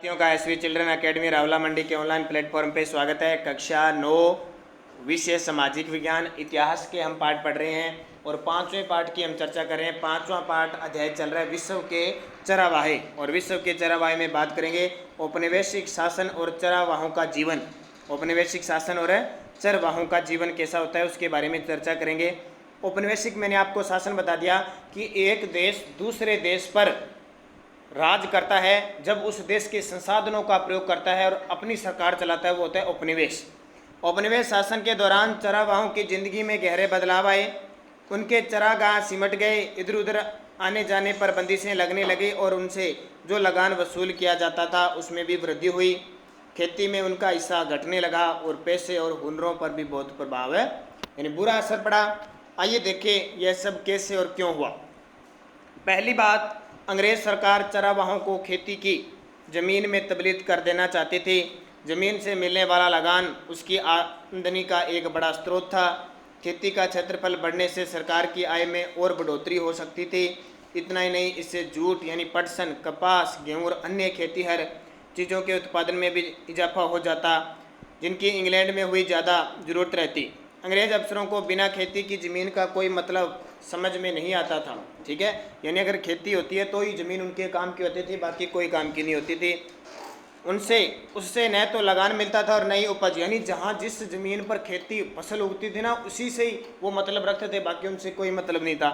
विद्यार्थियों का SV children academy Rawla मंडी के ऑनलाइन प्लेटफॉर्म पे स्वागत है। कक्षा 9 विषय सामाजिक विज्ञान इतिहास के हम पाठ पढ़ रहे हैं और 5वें पाठ की हम चर्चा कर रहे हैं। 5वां पाठ अध्याय चल रहा है विश्व के चरावाहे, और विश्व के चरावाहे में बात करेंगे औपनिवेशिक शासन और चरावाहों का जीवन। औपनिवेशिक शासन और चरवाहों का जीवन कैसा होता है उसके बारे में चर्चा करेंगे। औपनिवेशिक मैंने आपको शासन बता दिया कि एक देश दूसरे देश पर राज करता है जब उस देश के संसाधनों का प्रयोग करता है और अपनी सरकार चलाता है, वो होता है औपनिवेश। औपनिवेश शासन के दौरान चरावाहों की जिंदगी में गहरे बदलाव आए, उनके चरागाह सिमट गए, इधर उधर आने जाने पर बंदिशें लगने लगी और उनसे जो लगान वसूल किया जाता था उसमें भी वृद्धि हुई। खेती में उनका हिस्सा घटने लगा और पैसे और हुनरों पर भी बहुत प्रभाव है यानी बुरा असर पड़ा। आइए देखें यह सब कैसे और क्यों हुआ। पहली बात, अंग्रेज सरकार चरावाहों को खेती की ज़मीन में तब्दील कर देना चाहती थी। ज़मीन से मिलने वाला लगान उसकी आमदनी का एक बड़ा स्रोत था। खेती का क्षेत्रफल बढ़ने से सरकार की आय में और बढ़ोतरी हो सकती थी। इतना ही नहीं, इससे जूट यानी पटसन, कपास, गेहूँ और अन्य खेतीहर चीज़ों के उत्पादन में भी इजाफा हो जाता, जिनकी इंग्लैंड में हुई ज़्यादा ज़रूरत रहती। अंग्रेज अफसरों को बिना खेती की ज़मीन का कोई मतलब समझ में नहीं आता था। ठीक है, यानी अगर खेती होती है तो ही ज़मीन उनके काम की होती थी, बाकी कोई काम की नहीं होती थी। उससे न तो लगान मिलता था और न ही उपज, यानी जहाँ जिस ज़मीन पर खेती फसल उगती थी ना उसी से ही वो मतलब रखते थे, बाकी उनसे कोई मतलब नहीं था।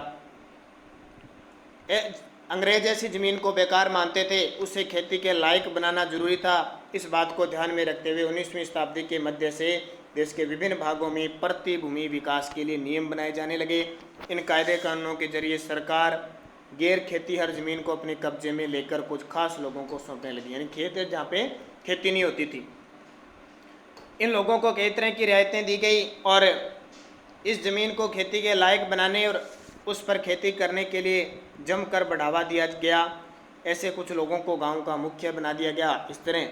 अंग्रेज ऐसी ज़मीन को बेकार मानते थे, उसे खेती के लायक बनाना जरूरी था। इस बात को ध्यान में रखते हुए 19वीं शताब्दी के मध्य से देश के विभिन्न भागों में प्रतिभूमि विकास के लिए नियम बनाए जाने लगे। इन कायदे कानूनों के जरिए सरकार गैर खेती हर ज़मीन को अपने कब्जे में लेकर कुछ खास लोगों को सौंपने लगी, यानी खेत है जहाँ पे खेती नहीं होती थी। इन लोगों को कई तरह की रियायतें दी गई और इस ज़मीन को खेती के लायक बनाने और उस पर खेती करने के लिए जमकर बढ़ावा दिया गया। ऐसे कुछ लोगों को गांव का मुखिया बना दिया गया। इस तरह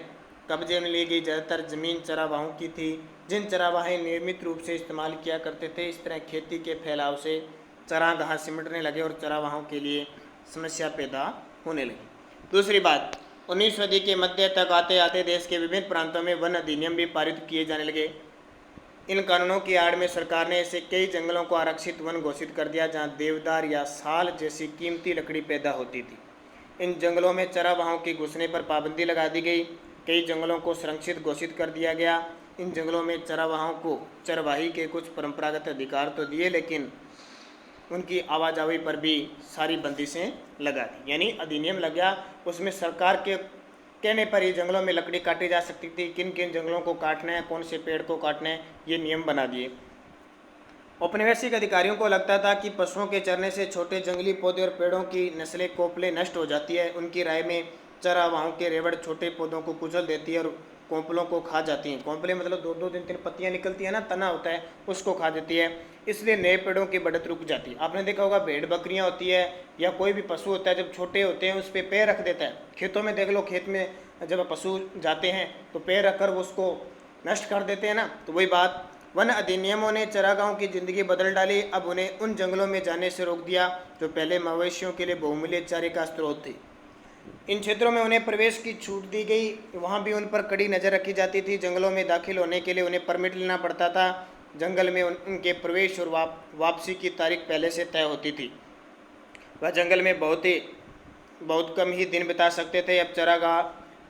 कब्जे में ली गई ज़्यादातर ज़मीन चरावाहों की थी, जिन चरावाहे नियमित रूप से इस्तेमाल किया करते थे। इस तरह खेती के फैलाव से चरागाह सिमटने लगे और चरावाहों के लिए समस्या पैदा होने लगी। दूसरी बात, 19वीं सदी के मध्य तक आते आते देश के विभिन्न प्रांतों में वन अधिनियम भी पारित किए जाने लगे। इन कानूनों की आड़ में सरकार ने ऐसे कई जंगलों को आरक्षित वन घोषित कर दिया जहां देवदार या साल जैसी कीमती लकड़ी पैदा होती थी। इन जंगलों में चरावाहों की घुसने पर पाबंदी लगा दी गई। कई जंगलों को संरक्षित घोषित कर दिया गया। इन जंगलों में चरावाहों को चरवाही के कुछ परंपरागत अधिकार तो दिए, लेकिन उनकी आवाजाही पर भी सारी बंदिशें लगा दी, यानी अधिनियम लग गया। उसमें सरकार के कहने पर ही जंगलों में लकड़ी काटी जा सकती थी, किन किन जंगलों को काटना है, कौन से पेड़ को काटना है, ये नियम बना दिए। औपनिवेशिक अधिकारियों को लगता था कि पशुओं के चरने से छोटे जंगली पौधे और पेड़ों की नस्लें कोपले नष्ट हो जाती है। उनकी राय में चरावाहों के रेवड़ छोटे पौधों को कुचल देती है और कोंपलों को खा जाती हैं। कोंपले मतलब 2-2 दिन 3 पत्तियां निकलती है ना, तना होता है, उसको खा देती है। इसलिए नए पेड़ों की बढ़त रुक जाती है। आपने देखा होगा भेड़ बकरियां होती है या कोई भी पशु होता है, जब छोटे होते हैं उस पर पैर रख देता है। खेतों में देख लो, खेत में जब पशु जाते हैं तो पैर रखकर वो उसको नष्ट कर देते हैं ना, तो वही बात। वन अधिनियमों ने चरागाहों की जिंदगी बदल डाली। अब उन्हें उन जंगलों में जाने से रोक दिया जो पहले मवेशियों के लिए बहुमूल्य चारे का स्रोत थे। इन क्षेत्रों में उन्हें प्रवेश की छूट दी गई, वहाँ भी उन पर कड़ी नज़र रखी जाती थी। जंगलों में दाखिल होने के लिए उन्हें परमिट लेना पड़ता था। जंगल में उनके प्रवेश और वापसी की तारीख पहले से तय होती थी। वह जंगल में बहुत कम ही दिन बिता सकते थे। अब चरागाह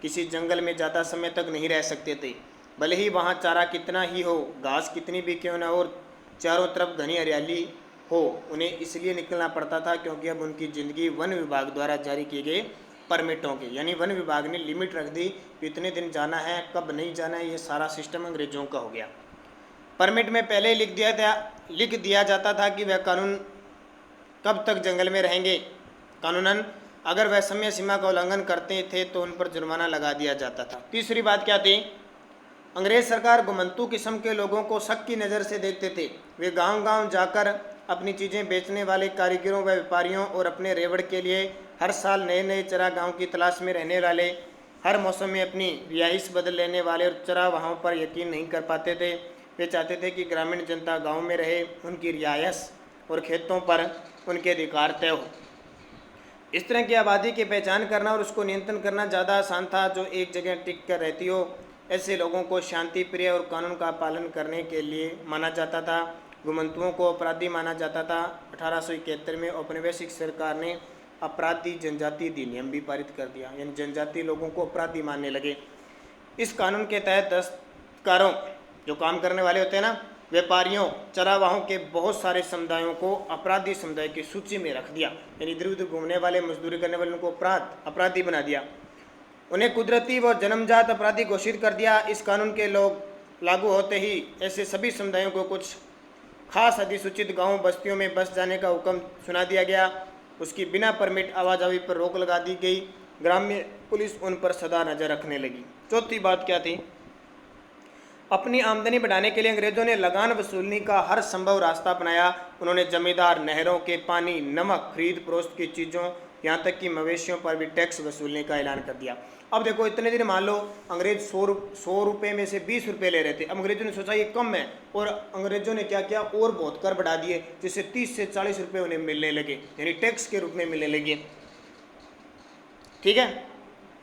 किसी जंगल में ज़्यादा समय तक नहीं रह सकते थे, भले ही वहाँ चारा कितना ही हो, घास कितनी भी क्यों न हो और चारों तरफ घनी हरियाली हो। उन्हें इसलिए निकलना पड़ता था क्योंकि अब उनकी ज़िंदगी वन विभाग द्वारा जारी किए गए परमिटों के, यानी वन विभाग ने लिमिट रख दी, इतने दिन जाना है, कब नहीं जाना है, ये सारा सिस्टम अंग्रेजों का हो गया। परमिट में पहले लिख दिया जाता था कि वह कानून कब तक जंगल में रहेंगे। कानूनन अगर वह समय सीमा का उल्लंघन करते थे तो उन पर जुर्माना लगा दिया जाता था। तीसरी बात क्या थी, अंग्रेज सरकार घुमंतू किस्म के लोगों को शक की नज़र से देखते थे। वे गांव-गांव जाकर अपनी चीज़ें बेचने वाले कारीगरों व व्यापारियों और अपने रेवड़ के लिए हर साल नए नए चरागाहों की तलाश में रहने वाले, हर मौसम में अपनी रिहाइश बदल लेने वाले और चरागाहों पर यकीन नहीं कर पाते थे। वे चाहते थे कि ग्रामीण जनता गाँव में रहे, उनकी रिहाइश और खेतों पर उनके अधिकार तय हो। इस तरह की आबादी की पहचान करना और उसको नियंत्रण करना ज़्यादा आसान था, जो एक जगह टिक कर रहती हो। ऐसे लोगों को शांति प्रिय और कानून का पालन करने के लिए माना जाता था। घुमंतुओं को अपराधी माना जाता था। 1871 में औपनिवेशिक सरकार ने अपराधी जनजाति अधिनियम भी पारित कर दिया, यानी जनजाति लोगों को अपराधी मानने लगे। इस कानून के तहत दस्तकारों, जो काम करने वाले होते हैं ना, व्यापारियों, चरावाहों के बहुत सारे समुदायों को अपराधी समुदाय की सूची में रख दिया, यानी इधर उधर घूमने वाले, मजदूरी करने वाले उनको अपराधी बना दिया। उन्हें कुदरती व जन्मजात अपराधी घोषित कर दिया। इस कानून के लोग लागू होते ही ऐसे सभी समुदायों को कुछ खास अधिसूचित गांव बस्तियों में बस जाने का हुक्म सुना दिया गया। उसकी बिना परमिट आवाजाही पर रोक लगा दी गई। ग्राम्य पुलिस उन पर सदा नजर रखने लगी। चौथी बात क्या थी? अपनी आमदनी बढ़ाने के लिए अंग्रेजों ने लगान वसूलने का हर संभव रास्ता अपनाया। उन्होंने जमींदार, नहरों के पानी, नमक, खरीद फरोख्त की चीज़ों, यहाँ तक कि मवेशियों पर भी टैक्स वसूलने का ऐलान कर दिया। अब देखो, इतने दिन मान लो अंग्रेज 100 रुपये में से 20 रुपये ले रहे थे। अब अंग्रेजों ने सोचा ये कम है, और अंग्रेजों ने क्या किया, और बहुत कर बढ़ा दिए, जिससे 30 से 40 रुपये उन्हें मिलने लगे, यानी टैक्स के रूप में मिलने लगे। ठीक है।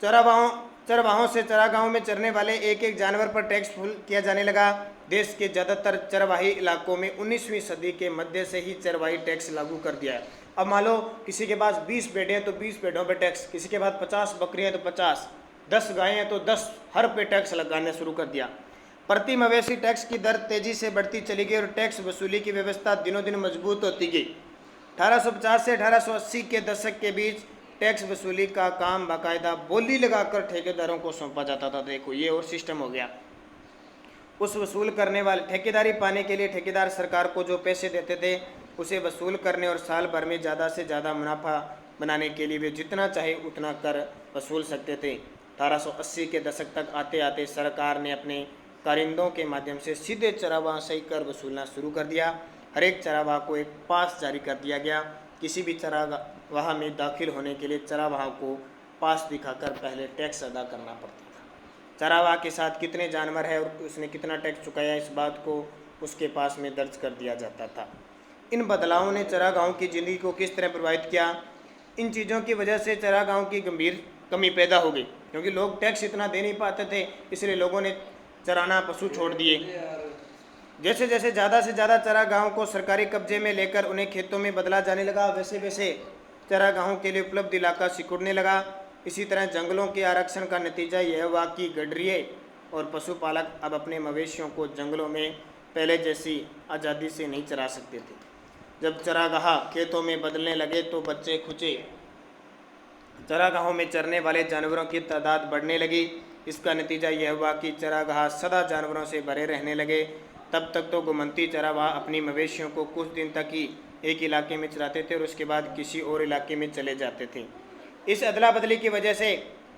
चरवाहों से चरागाहों में चरने वाले एक एक जानवर पर टैक्स वसूल किया जाने लगा। देश के ज़्यादातर चरवाही इलाकों में 19वीं सदी के मध्य से ही चरवाही टैक्स लागू कर दिया है। अब मान लो किसी के पास 20 भेड़ें हैं तो 20 भेड़ों पे टैक्स, किसी के पास 50 बकरियां हैं तो 50, 10 गायें हैं तो 10 हर पे टैक्स लगाना शुरू कर दिया। प्रति मवेशी टैक्स की दर तेजी से बढ़ती चली गई और टैक्स वसूली की व्यवस्था दिनों दिन मजबूत होती गई। 1850 से 1880 के दशक के बीच टैक्स वसूली का काम बाकायदा बोली लगाकर ठेकेदारों को सौंपा जाता था। देखो, ये और सिस्टम हो गया। उस वसूल करने वाले ठेकेदारी पाने के लिए ठेकेदार सरकार को जो पैसे देते थे उसे वसूल करने और साल भर में ज़्यादा से ज़्यादा मुनाफा बनाने के लिए वे जितना चाहे उतना कर वसूल सकते थे। 1880 के दशक तक आते आते सरकार ने अपने कारिंदों के माध्यम से सीधे चरावाह से ही कर वसूलना शुरू कर दिया। हर एक चरावाह को एक पास जारी कर दिया गया। किसी भी चरागाह में दाखिल होने के लिए चरावाह को पास दिखाकर पहले टैक्स अदा करना पड़ता था। चरावाह के साथ कितने जानवर है और उसने कितना टैक्स चुकाया, इस बात को उसके पास में दर्ज कर दिया जाता था। इन बदलावों ने चरागाहों की ज़िंदगी को किस तरह प्रभावित किया? इन चीज़ों की वजह से चरागाहों की गंभीर कमी पैदा हो गई, क्योंकि लोग टैक्स इतना दे नहीं पाते थे, इसलिए लोगों ने चराना पशु छोड़ दिए। जैसे जैसे ज़्यादा से ज़्यादा चरागाहों को सरकारी कब्जे में लेकर उन्हें खेतों में बदला जाने लगा, वैसे वैसे चरागाहों के लिए उपलब्ध इलाका सिकुड़ने लगा। इसी तरह जंगलों के आरक्षण का नतीजा यह हुआ कि गडरिये और पशुपालक अब अपने मवेशियों को जंगलों में पहले जैसी आज़ादी से नहीं चरा सकते थे। जब चरागाह खेतों में बदलने लगे तो बच्चे खुचे चरागाहों में चरने वाले जानवरों की तादाद बढ़ने लगी। इसका नतीजा यह हुआ कि चरागाह सदा जानवरों से भरे रहने लगे। तब तक तो घुमंती चरागाह अपनी मवेशियों को कुछ दिन तक ही एक इलाके में चराते थे और उसके बाद किसी और इलाके में चले जाते थे। इस अदला बदली की वजह से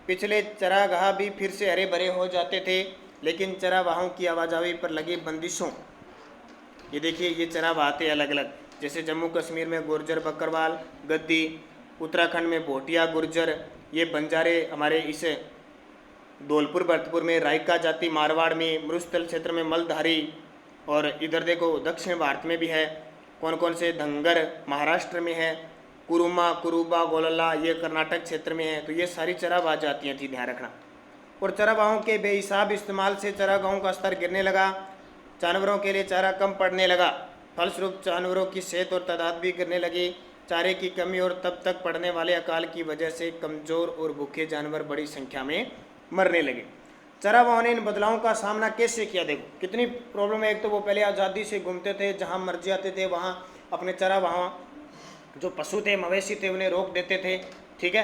पिछले चरागाह भी फिर से हरे भरे हो जाते थे, लेकिन चरागाहों की आवाजाही पर लगी बंदिशों, ये देखिए, ये चरागाह थे अलग अलग, जैसे जम्मू कश्मीर में गुर्जर बकरवाल गद्दी, उत्तराखंड में भोटिया गुर्जर, ये बंजारे हमारे इस धौलपुर भरतपुर में, रायका जाति मारवाड़ में, मरुस्थल क्षेत्र में मलधारी, और इधर देखो दक्षिण भारत में भी है। कौन कौन से? धंगर महाराष्ट्र में है, कुरुमा कुरुबा गोलला ये कर्नाटक क्षेत्र में है। तो ये सारी चरागाह जातियाँ थी, ध्यान रखना। और चरागाहों के बेहिसाब इस्तेमाल से चरागाहों का स्तर गिरने लगा, जानवरों के लिए चारा कम पड़ने लगा, फलस्वरूप जानवरों की सेहत और तादाद भी गिरने लगी। चारे की कमी और तब तक पड़ने वाले अकाल की वजह से कमज़ोर और भूखे जानवर बड़ी संख्या में मरने लगे। चरागाहों ने इन बदलावों का सामना कैसे किया? देखो कितनी प्रॉब्लम है। एक तो वो पहले आज़ादी से घूमते थे, जहाँ मर्जी आते थे वहाँ अपने चरागाह जो पशु थे, मवेशी थे, उन्हें रोक देते थे। ठीक है।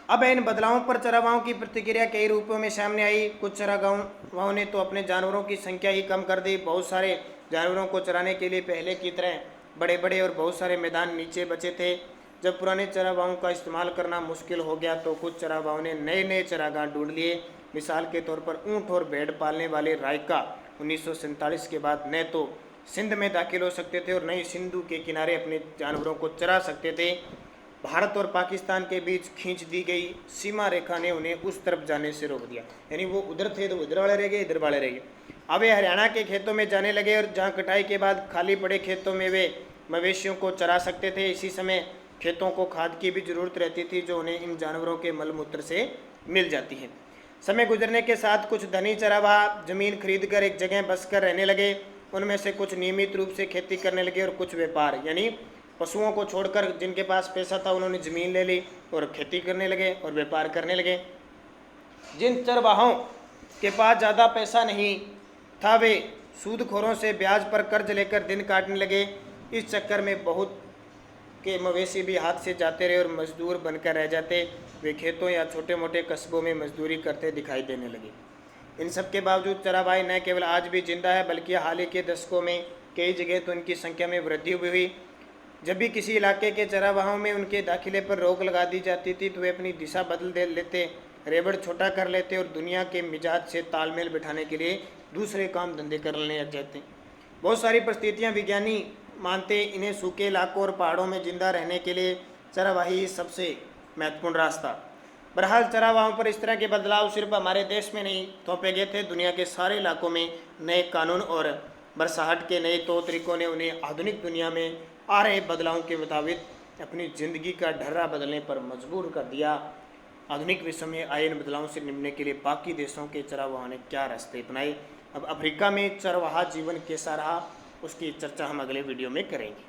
अब इन बदलावों पर चरागाहों की प्रतिक्रिया कई रूपों में सामने आई। कुछ चरागाहों ने तो अपने जानवरों की संख्या ही कम कर दी। बहुत सारे जानवरों को चराने के लिए पहले की तरह बड़े बड़े और बहुत सारे मैदान नीचे बचे थे। जब पुराने चरागाहों का इस्तेमाल करना मुश्किल हो गया तो कुछ चरागाहों ने नए नए चरागाह ढूंढ लिए। मिसाल के तौर पर ऊँट और भेड़ पालने वाले रायका 1947 के बाद न तो सिंध में दाखिल हो सकते थे और न ही सिंधु के किनारे अपने जानवरों को चरा सकते थे। भारत और पाकिस्तान के बीच खींच दी गई सीमा रेखा ने उन्हें उस तरफ जाने से रोक दिया, यानी वो उधर थे तो उधर वाले रह गए, इधर वाले रह गए। अब वे हरियाणा के खेतों में जाने लगे और जहाँ कटाई के बाद खाली पड़े खेतों में वे मवेशियों को चरा सकते थे। इसी समय खेतों को खाद की भी जरूरत रहती थी जो उन्हें इन जानवरों के मलमूत्र से मिल जाती है। समय गुजरने के साथ कुछ धनी चरावाह जमीन खरीदकर एक जगह बसकर रहने लगे। उनमें से कुछ नियमित रूप से खेती करने लगे और कुछ व्यापार, यानी पशुओं को छोड़कर जिनके पास पैसा था उन्होंने ज़मीन ले ली और खेती करने लगे और व्यापार करने लगे। जिन चरवाहों के पास ज़्यादा पैसा नहीं था वे सूदखोरों से ब्याज पर कर्ज लेकर दिन काटने लगे। इस चक्कर में बहुत के मवेशी भी हाथ से जाते रहे और मजदूर बनकर रह जाते। वे खेतों या छोटे मोटे कस्बों में मजदूरी करते दिखाई देने लगे। इन सब के बावजूद चरावाही न केवल आज भी जिंदा है बल्कि हाल ही के दशकों में कई जगह तो इनकी संख्या में वृद्धि हुई। जब भी किसी इलाके के चरावाहों में उनके दाखिले पर रोक लगा दी जाती थी तो वे अपनी दिशा बदल दे लेते, रेवड़ छोटा कर लेते और दुनिया के मिजाज से तालमेल बिठाने के लिए दूसरे काम धंधे करने लग जाते। बहुत सारी परिस्थितियाँ विज्ञानी मानते इन्हें सूखे इलाकों और पहाड़ों में जिंदा रहने के लिए चरावाही सबसे महत्वपूर्ण रास्ता। बहरहाल चरावाहों पर इस तरह के बदलाव सिर्फ हमारे देश में नहीं थोपे गए थे, दुनिया के सारे इलाकों में नए कानून और बरसाहट के नए तौर तरीकों ने उन्हें आधुनिक दुनिया में आ रहे बदलावों के मुताबिक अपनी ज़िंदगी का ढर्रा बदलने पर मजबूर कर दिया। आधुनिक विश्व में आए इन बदलावों से निपटने के लिए बाकी देशों के चरावाहों ने क्या रास्ते अपनाए। अब अफ्रीका में चरवाहा जीवन कैसा रहा उसकी चर्चा हम अगले वीडियो में करेंगे।